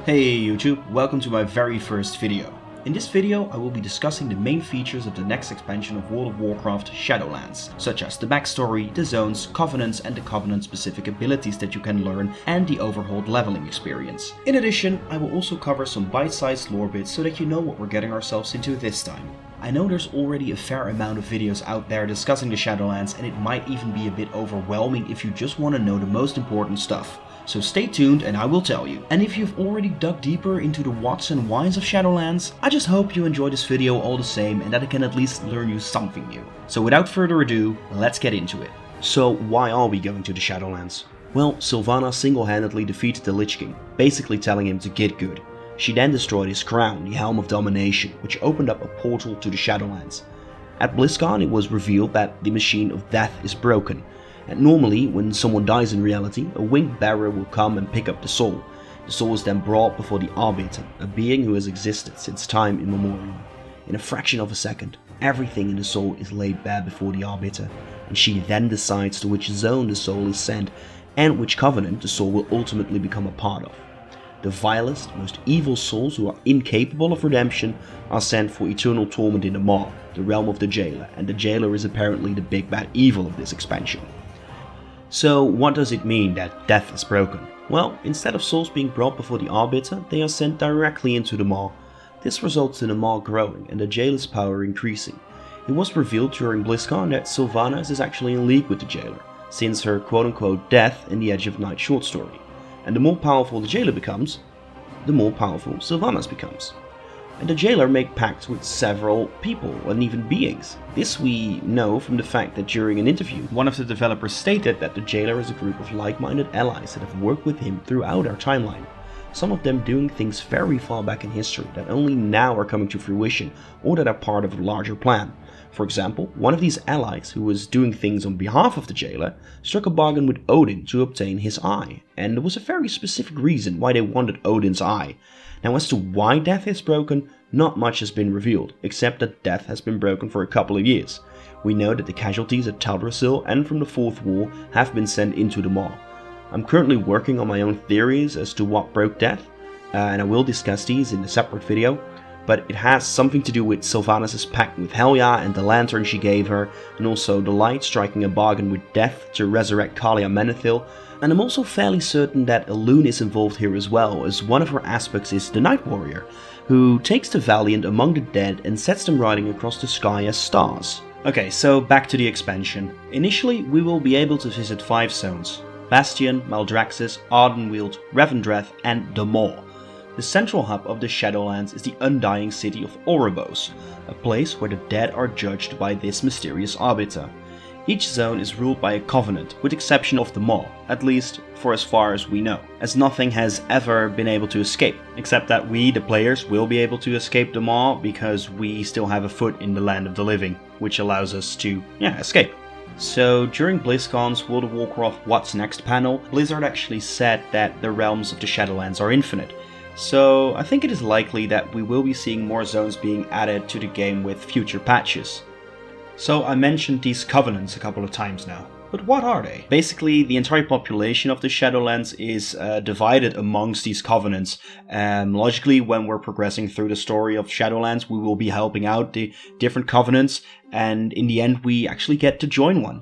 Hey YouTube, welcome to my very first video. In this video I will be discussing the main features of the next expansion of World of Warcraft Shadowlands, such as the backstory, the zones, covenants and the covenant specific abilities that you can learn and the overhauled leveling experience. In addition, I will also cover some bite-sized lore bits so that you know what we're getting ourselves into this time. I know there's already a fair amount of videos out there discussing the Shadowlands, and it might even be a bit overwhelming if you just want to know the most important stuff. So stay tuned and I will tell you. And if you've already dug deeper into the whats and whys of Shadowlands, I just hope you enjoy this video all the same and that it can at least learn you something new. So without further ado, let's get into it. So why are we going to the Shadowlands? Well, Sylvana single-handedly defeated the Lich King, basically telling him to get good. She then destroyed his crown, the Helm of Domination, which opened up a portal to the Shadowlands. At BlizzCon it was revealed that the Machine of Death is broken, and normally when someone dies in reality, a winged bearer will come and pick up the soul. The soul is then brought before the Arbiter, a being who has existed since time immemorial. In a fraction of a second, everything in the soul is laid bare before the Arbiter, and she then decides to which zone the soul is sent and which covenant the soul will ultimately become a part of. The vilest, most evil souls who are incapable of redemption are sent for eternal torment in the Maw, the realm of the Jailer, and the Jailer is apparently the big bad evil of this expansion. So what does it mean that death is broken? Well, instead of souls being brought before the Arbiter, they are sent directly into the Maw. This results in the Maw growing and the Jailer's power increasing. It was revealed during BlizzCon that Sylvana is actually in league with the Jailer, since her quote-unquote death in the Edge of Night short story. And the more powerful the Jailer becomes, the more powerful Sylvanas becomes. And the Jailer make pacts with several people and even beings. This we know from the fact that during an interview, one of the developers stated that the Jailer is a group of like-minded allies that have worked with him throughout our timeline. Some of them doing things very far back in history that only now are coming to fruition or that are part of a larger plan. For example, one of these allies who was doing things on behalf of the Jailer struck a bargain with Odin to obtain his eye, and there was a very specific reason why they wanted Odin's eye. Now as to why death is broken, not much has been revealed, except that death has been broken for a couple of years. We know that the casualties at Teldrassil and from the Fourth Wall have been sent into the Maw. I'm currently working on my own theories as to what broke death, and I will discuss these in a separate video, but it has something to do with Sylvanas' pact with Helya and the lantern she gave her, and also the Light striking a bargain with death to resurrect Kalia Menethil. And I'm also fairly certain that Elune is involved here as well, as one of her aspects is the Night Warrior, who takes the valiant among the dead and sets them riding across the sky as stars. Okay, so back to the expansion. Initially we will be able to visit 5 zones: Bastion, Maldraxxus, Ardenweald, Revendreth and the Maw. The central hub of the Shadowlands is the undying city of Oribos, a place where the dead are judged by this mysterious Arbiter. Each zone is ruled by a covenant, with exception of the Maw, at least for as far as we know, as nothing has ever been able to escape, except that we, the players, will be able to escape the Maw because we still have a foot in the land of the living, which allows us to, escape. So during BlizzCon's World of Warcraft What's Next panel, Blizzard actually said that the realms of the Shadowlands are infinite. So I think it is likely that we will be seeing more zones being added to the game with future patches. So I mentioned these covenants a couple of times now, but what are they? Basically, the entire population of the Shadowlands is divided amongst these covenants. Logically, when we're progressing through the story of Shadowlands, we will be helping out the different covenants, and in the end we actually get to join one.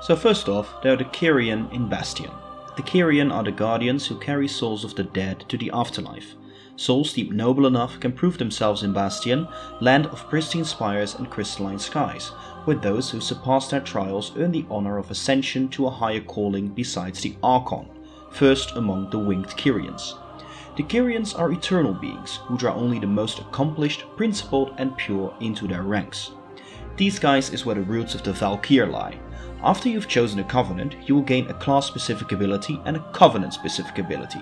So first off, there are the Kyrian in Bastion. The Kyrian are the guardians who carry souls of the dead to the afterlife. Souls deemed noble enough can prove themselves in Bastion, land of pristine spires and crystalline skies, where those who surpass their trials earn the honor of ascension to a higher calling besides the Archon, first among the winged Kyrians. The Kyrians are eternal beings who draw only the most accomplished, principled and pure into their ranks. These guys is where the roots of the Valkyr lie. After you've chosen a covenant, you will gain a class-specific ability and a covenant-specific ability.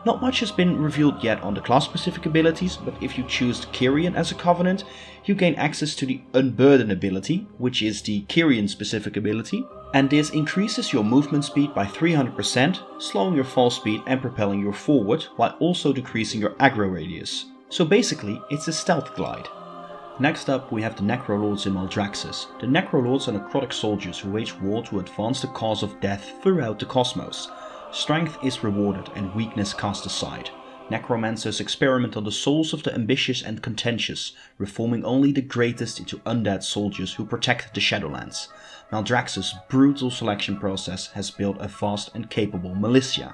Not much has been revealed yet on the class-specific abilities, but if you choose the Kyrian as a covenant, you gain access to the Unburden ability, which is the Kyrian-specific ability, and this increases your movement speed by 300%, slowing your fall speed and propelling you forward, while also decreasing your aggro radius. So basically, it's a stealth glide. Next up we have the Necrolords in Maldraxxus. The Necrolords are necrotic soldiers who wage war to advance the cause of death throughout the cosmos. Strength is rewarded and weakness cast aside. Necromancers experiment on the souls of the ambitious and contentious, reforming only the greatest into undead soldiers who protect the Shadowlands. Maldraxxus' brutal selection process has built a vast and capable militia.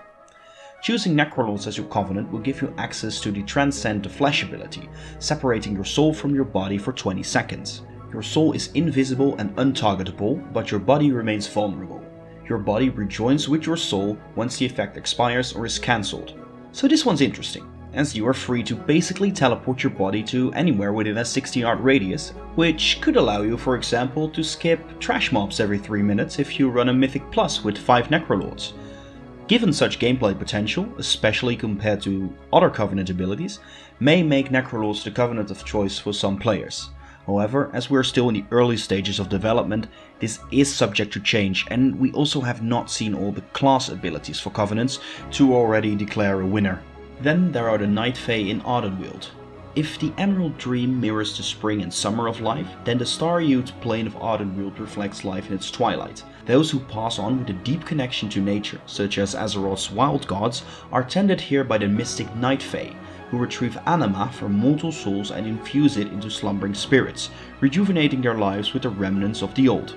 Choosing Necrolords as your covenant will give you access to the Transcend the Flesh ability, separating your soul from your body for 20 seconds. Your soul is invisible and untargetable, but your body remains vulnerable. Your body rejoins with your soul once the effect expires or is cancelled. So this one's interesting, as you are free to basically teleport your body to anywhere within a 60-yard radius, which could allow you, for example, to skip trash mobs every 3 minutes if you run a Mythic Plus with 5 Necrolords. Given such gameplay potential, especially compared to other Covenant abilities, may make Necrolords the Covenant of choice for some players. However, as we are still in the early stages of development, this is subject to change, and we also have not seen all the class abilities for Covenants to already declare a winner. Then there are the Night Fae in Ardenweald. If the Emerald Dream mirrors the spring and summer of life, then the star-hued plane of Ardenweald reflects life in its twilight. Those who pass on with a deep connection to nature, such as Azeroth's wild gods, are tended here by the mystic Night Fae, who retrieve Anima from mortal souls and infuse it into slumbering spirits, rejuvenating their lives with the remnants of the old.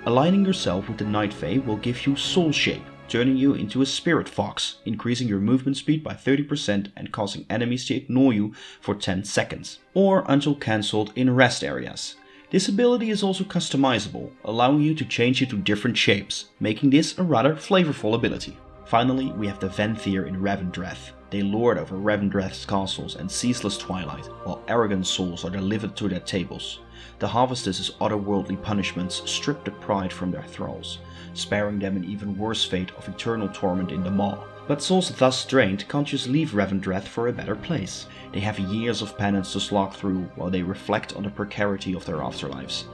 Aligning yourself with the Night Fae will give you Soul Shape, turning you into a Spirit Fox, increasing your movement speed by 30% and causing enemies to ignore you for 10 seconds, or until cancelled in rest areas. This ability is also customizable, allowing you to change it to different shapes, making this a rather flavorful ability. Finally, we have the Venthyr in Revendreth. They lord over Revendreth's castles and ceaseless twilight, while arrogant souls are delivered to their tables. The Harvesters' otherworldly punishments strip the pride from their thralls, sparing them an even worse fate of eternal torment in the maw. But souls thus drained can't just leave Revendreth for a better place. They have years of penance to slog through while they reflect on the precarity of their afterlives.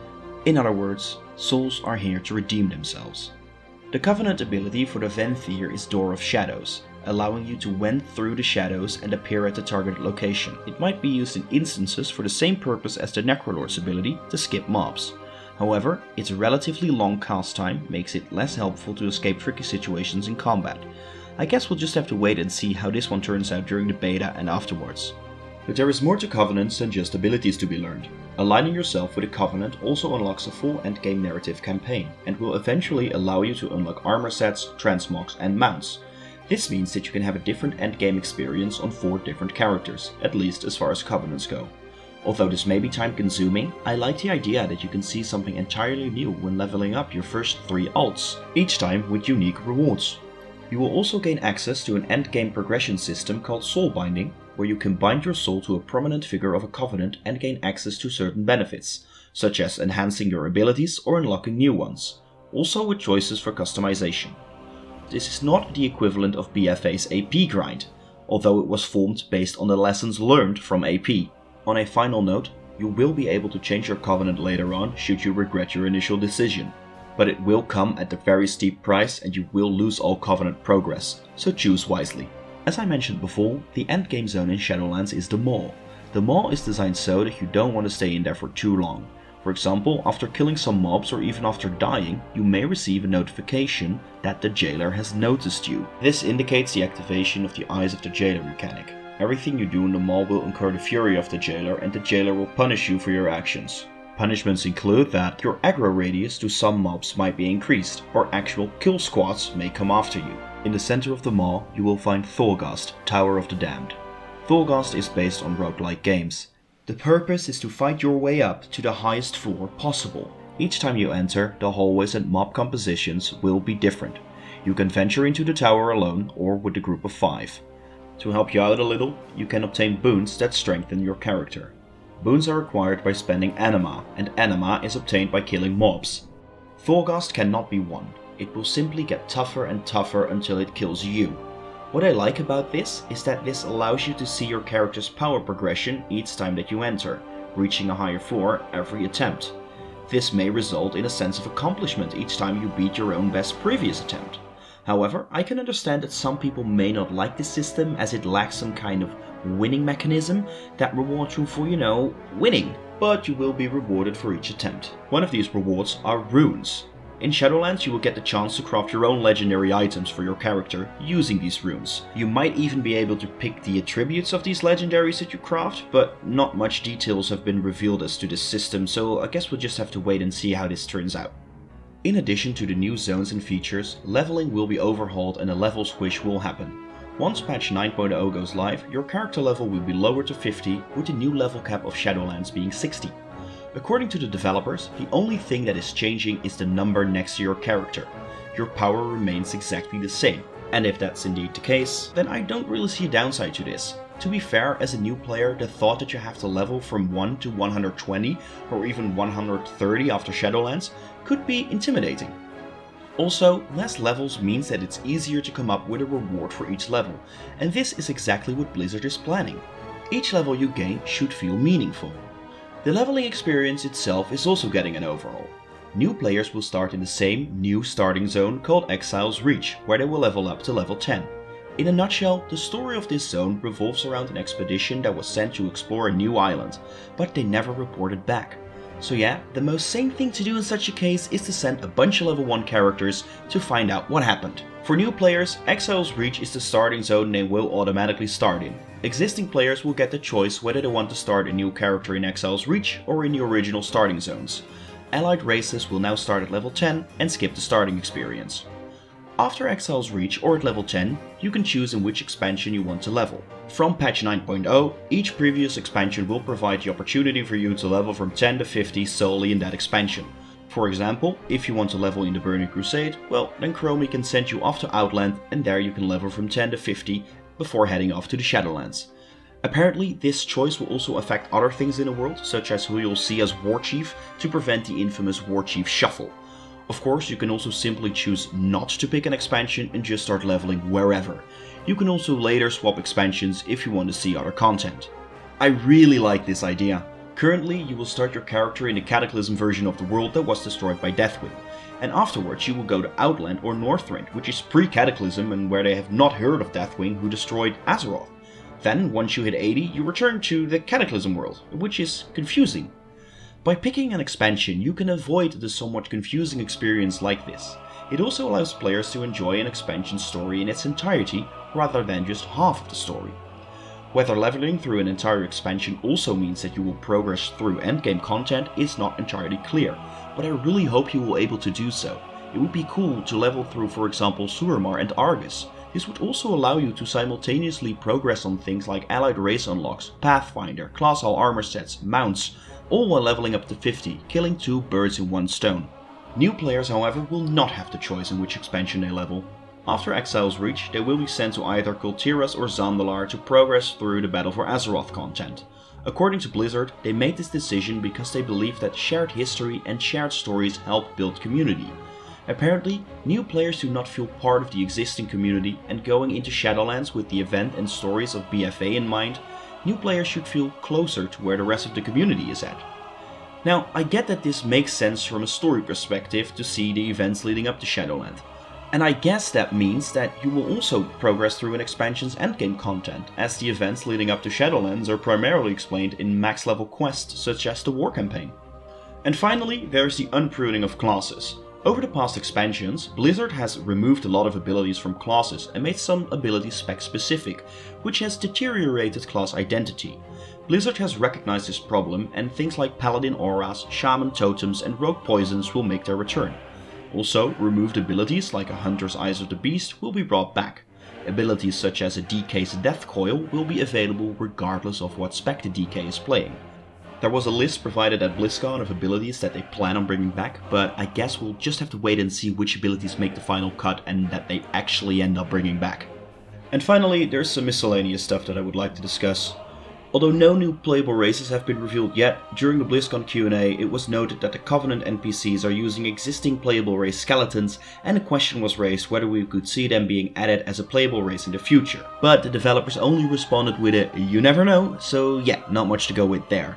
In other words, souls are here to redeem themselves. The Covenant ability for the Venthyr is Door of Shadows, allowing you to wend through the shadows and appear at the targeted location. It might be used in instances for the same purpose as the Necrolord's ability to skip mobs. However, its relatively long cast time makes it less helpful to escape tricky situations in combat. I guess we'll just have to wait and see how this one turns out during the beta and afterwards. But there is more to Covenants than just abilities to be learned. Aligning yourself with a Covenant also unlocks a full endgame narrative campaign, and will eventually allow you to unlock armor sets, transmogs and mounts. This means that you can have a different endgame experience on 4 different characters, at least as far as Covenants go. Although this may be time consuming, I like the idea that you can see something entirely new when leveling up your first 3 alts, each time with unique rewards. You will also gain access to an endgame progression system called Soul Binding, where you can bind your soul to a prominent figure of a Covenant and gain access to certain benefits, such as enhancing your abilities or unlocking new ones, also with choices for customization. This is not the equivalent of BFA's AP grind, although it was formed based on the lessons learned from AP. On a final note, you will be able to change your Covenant later on should you regret your initial decision, but it will come at a very steep price and you will lose all Covenant progress, so choose wisely. As I mentioned before, the endgame zone in Shadowlands is the Maw. The Maw is designed so that you don't want to stay in there for too long. For example, after killing some mobs or even after dying, you may receive a notification that the jailer has noticed you. This indicates the activation of the Eyes of the Jailer mechanic. Everything you do in the Maw will incur the fury of the jailer, and the jailer will punish you for your actions. Punishments include that your aggro radius to some mobs might be increased, or actual kill squads may come after you. In the center of the Maw, you will find Torghast, Tower of the Damned. Torghast is based on roguelike games. The purpose is to fight your way up to the highest floor possible. Each time you enter, the hallways and mob compositions will be different. You can venture into the tower alone or with a group of 5. To help you out a little, you can obtain boons that strengthen your character. Boons are acquired by spending Anima, and Anima is obtained by killing mobs. Torghast cannot be won. It will simply get tougher and tougher until it kills you. What I like about this is that this allows you to see your character's power progression each time that you enter, reaching a higher floor every attempt. This may result in a sense of accomplishment each time you beat your own best previous attempt. However, I can understand that some people may not like this system as it lacks some kind of winning mechanism that rewards you for, winning, but you will be rewarded for each attempt. One of these rewards are runes. In Shadowlands you will get the chance to craft your own legendary items for your character using these runes. You might even be able to pick the attributes of these legendaries that you craft, but not much details have been revealed as to this system, so I guess we'll just have to wait and see how this turns out. In addition to the new zones and features, leveling will be overhauled and a level squish will happen. Once patch 9.0 goes live, your character level will be lowered to 50, with the new level cap of Shadowlands being 60. According to the developers, the only thing that is changing is the number next to your character. Your power remains exactly the same. And if that's indeed the case, then I don't really see a downside to this. To be fair, as a new player, the thought that you have to level from 1 to 120 or even 130 after Shadowlands could be intimidating. Also, less levels means that it's easier to come up with a reward for each level, and this is exactly what Blizzard is planning. Each level you gain should feel meaningful. The leveling experience itself is also getting an overhaul. New players will start in the same new starting zone called Exile's Reach, where they will level up to level 10. In a nutshell, the story of this zone revolves around an expedition that was sent to explore a new island, but they never reported back. So yeah, the most sane thing to do in such a case is to send a bunch of level 1 characters to find out what happened. For new players, Exile's Reach is the starting zone they will automatically start in. Existing players will get the choice whether they want to start a new character in Exile's Reach or in the original starting zones. Allied races will now start at level 10 and skip the starting experience. After Exile's Reach or at level 10, you can choose in which expansion you want to level. From patch 9.0, each previous expansion will provide the opportunity for you to level from 10 to 50 solely in that expansion. For example, if you want to level in the Burning Crusade, well, then Chromie can send you off to Outland and there you can level from 10 to 50 before heading off to the Shadowlands. Apparently, this choice will also affect other things in the world, such as who you'll see as Warchief to prevent the infamous Warchief Shuffle. Of course, you can also simply choose not to pick an expansion and just start leveling wherever. You can also later swap expansions if you want to see other content. I really like this idea. Currently, you will start your character in the Cataclysm version of the world that was destroyed by Deathwing, and afterwards you will go to Outland or Northrend, which is pre-Cataclysm and where they have not heard of Deathwing who destroyed Azeroth. Then, once you hit 80, you return to the Cataclysm world, which is confusing. By picking an expansion, you can avoid the somewhat confusing experience like this. It also allows players to enjoy an expansion story in its entirety, rather than just half of the story. Whether leveling through an entire expansion also means that you will progress through endgame content is not entirely clear, but I really hope you will be able to do so. It would be cool to level through, for example, Suramar and Argus. This would also allow you to simultaneously progress on things like allied race unlocks, Pathfinder, class hull armor sets, mounts, all while leveling up to 50, killing 2 birds in one stone. New players, however, will not have the choice in which expansion they level. After Exile's Reach, they will be sent to either Kul Tiras or Zandalar to progress through the Battle for Azeroth content. According to Blizzard, they made this decision because they believe that shared history and shared stories help build community. Apparently, new players do not feel part of the existing community, and going into Shadowlands with the event and stories of BFA in mind, new players should feel closer to where the rest of the community is at. Now, I get that this makes sense from a story perspective to see the events leading up to Shadowland. And I guess that means that you will also progress through an expansion's endgame content, as the events leading up to Shadowlands are primarily explained in max level quests such as the War Campaign. And finally, there is the unpruning of classes. Over the past expansions, Blizzard has removed a lot of abilities from classes and made some abilities spec specific, which has deteriorated class identity. Blizzard has recognized this problem, and things like Paladin auras, Shaman totems and Rogue poisons will make their return. Also, removed abilities like a Hunter's Eyes of the Beast will be brought back. Abilities such as a DK's Death Coil will be available regardless of what spec the DK is playing. There was a list provided at BlizzCon of abilities that they plan on bringing back, but I guess we'll just have to wait and see which abilities make the final cut and that they actually end up bringing back. And finally, there's some miscellaneous stuff that I would like to discuss. Although no new playable races have been revealed yet, during the BlizzCon Q&A it was noted that the Covenant NPCs are using existing playable race skeletons, and the question was raised whether we could see them being added as a playable race in the future. But the developers only responded with a "you never know," so yeah, not much to go with there.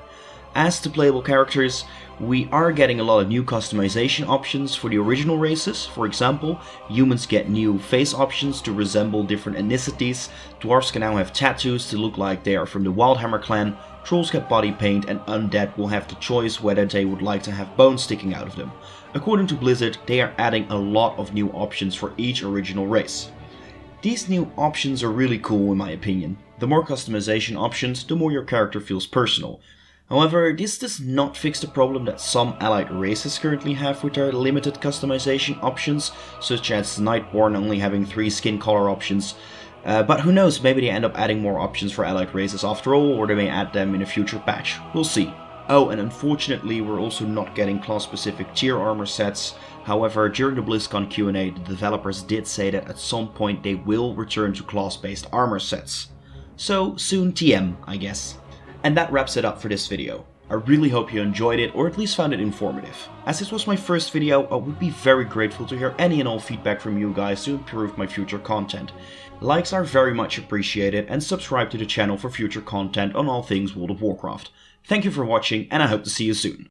As to playable characters, we are getting a lot of new customization options for the original races. For example, humans get new face options to resemble different ethnicities, dwarves can now have tattoos to look like they are from the Wildhammer clan, trolls get body paint, and undead will have the choice whether they would like to have bones sticking out of them. According to Blizzard, they are adding a lot of new options for each original race. These new options are really cool in my opinion. The more customization options, the more your character feels personal. However, this does not fix the problem that some allied races currently have with their limited customization options, such as Nightborn only having 3 skin color options. But who knows, maybe they end up adding more options for allied races after all, or they may add them in a future patch. We'll see. Oh, and unfortunately we're also not getting class-specific tier armor sets. However, during the BlizzCon Q&A, the developers did say that at some point they will return to class-based armor sets. So, soon TM, I guess. And that wraps it up for this video. I really hope you enjoyed it, or at least found it informative. As this was my first video, I would be very grateful to hear any and all feedback from you guys to improve my future content. Likes are very much appreciated, and subscribe to the channel for future content on all things World of Warcraft. Thank you for watching, and I hope to see you soon.